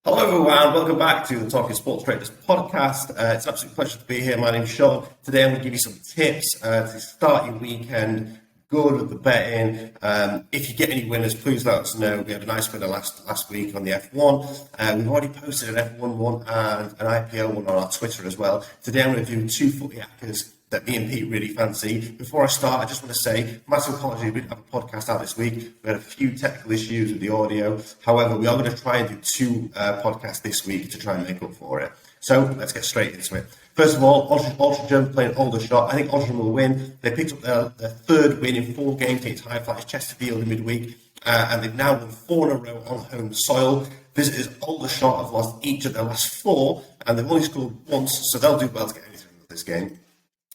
Hello everyone, welcome back to the Talking Sports Traders podcast. It's an absolute pleasure to be here. My name's Sean. Today I'm going to give you some tips to start your weekend good with the betting. If you get any winners, please let us know. We had a nice winner last week on the F1. We've already posted an F1 one and an IPO one on our Twitter as well. Today I'm going to do two footy hackers that me and Pete really fancy. Before I start, I just want to say, massive apology, we didn't have a podcast out this week. We had a few technical issues with the audio. However, we are going to try and do two podcasts this week to try and make up for it. So let's get straight into it. First of all, Altrincham playing Aldershot. I think Altrincham will win. They picked up their third win in 4 games against High Flyers Chesterfield in midweek. And they've now won 4 in a row on home soil. Visitors Aldershot have lost each of their last 4, and they've only scored once, so they'll do well to get anything out of this game.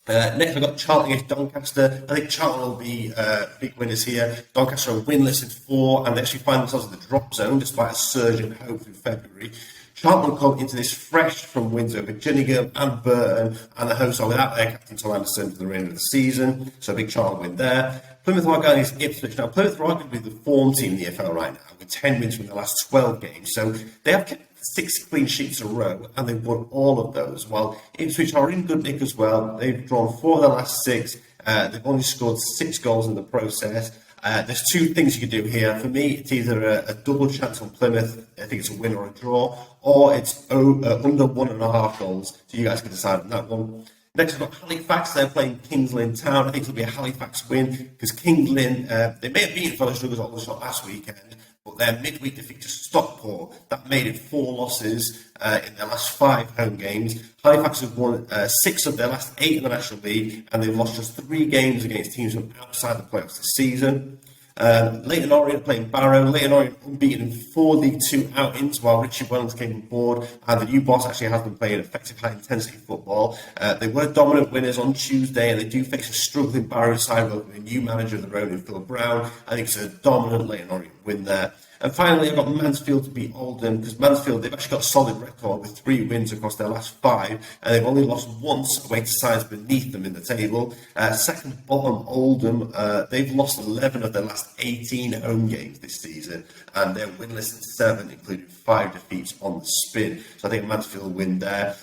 Next, I've got Charlton against Doncaster. I think Charlton will be big winners here. Doncaster are winless in 4, and they actually find themselves in the drop zone despite a surge in hope through February. Charlton will come into this fresh from wins over Gillingham and Burton, and the hosts are without their captain Tom Anderson for the remainder of the season, so a big Charlton win there. Plymouth Rock against Ipswich. Now, Plymouth Rock will be the form team in the EFL right now, with 10 wins from the last 12 games, so they have kept 6 clean sheets in a row, and they've won all of those. While Ipswich are in good nick as well. They've drawn 4 of their last 6. They've only scored 6 goals in the process. There's 2 things you can do here. For me, it's either a double chance on Plymouth. I think it's a win or a draw, or it's under 1.5 goals. So you guys can decide on that one. Next, I've got Halifax. They're playing Kings Lynn Town. I think it'll be a Halifax win because Kings Lynn, they may have beaten fellow struggles on the shot last weekend, but their midweek defeat to Stockport, that made it 4 losses in their last 5 home games. Halifax have won 6 of their last 8 in the National League, and they've lost just 3 games against teams from outside the playoffs this season. Leyton Orient playing Barrow. Leyton Orient unbeaten in 4 League 2 outings while Richie Wellens came on board, and the new boss actually has been playing effective high intensity football. They were dominant winners on Tuesday, and they do face a struggling Barrow side with a new manager of their own in Phil Brown. I think it's a dominant Leyton Orient win there. And finally, I've got Mansfield to beat Oldham, because Mansfield, they've actually got a solid record with 3 wins across their last 5, and they've only lost once away to sides beneath them in the table. Second bottom, Oldham, they've lost 11 of their last 18 home games this season, and they're winless in 7, including 5 defeats on the spin. So I think Mansfield win there.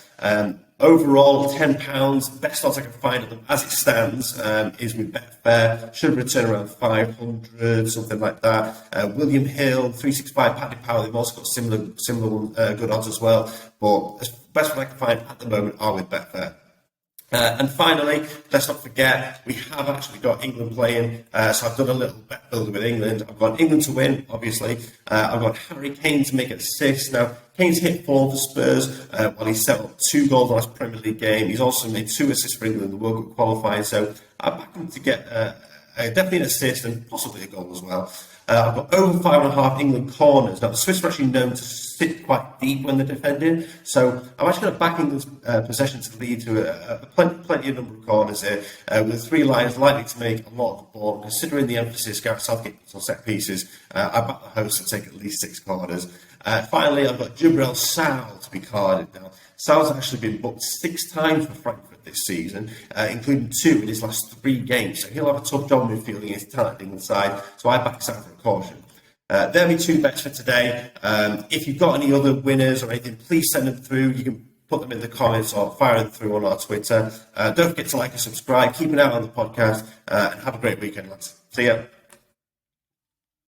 Overall, £10, best odds I can find of them as it stands is with Betfair. Should return around 500, something like that. William Hill, 365, Paddy Power, they've also got similar good odds as well. But the best one I can find at the moment are with Betfair. And finally, let's not forget, we have actually got England playing. So I've done a little bet builder with England. I've got England to win, obviously. I've got Harry Kane to make an assist. Now, Kane's hit form for Spurs while he set up 2 goals in the last Premier League game. He's also made 2 assists for England in the World Cup qualifying. So I back him to get definitely an assist and possibly a goal as well. I've got over 5.5 England corners. Now, the Swiss are actually known to sit quite deep when they're defending, so I'm actually going to back England's possession to lead to plenty of number of corners here, with 3 lines likely to make a lot of the ball. Considering the emphasis Gareth Southgate puts on set pieces, I back the host to take at least 6 corners. Finally, I've got Jibril Sal to be carded. Now, Sal's actually been booked 6 times for Frankfurt this season, including 2 in his last 3 games. So he'll have a tough job in midfield against the talented England side. So I back Sal for a caution. There are my 2 bets for today. If you've got any other winners or anything, please send them through. You can put them in the comments or fire them through on our Twitter. Don't forget to like and subscribe. Keep an eye on the podcast, and have a great weekend, lads. See ya.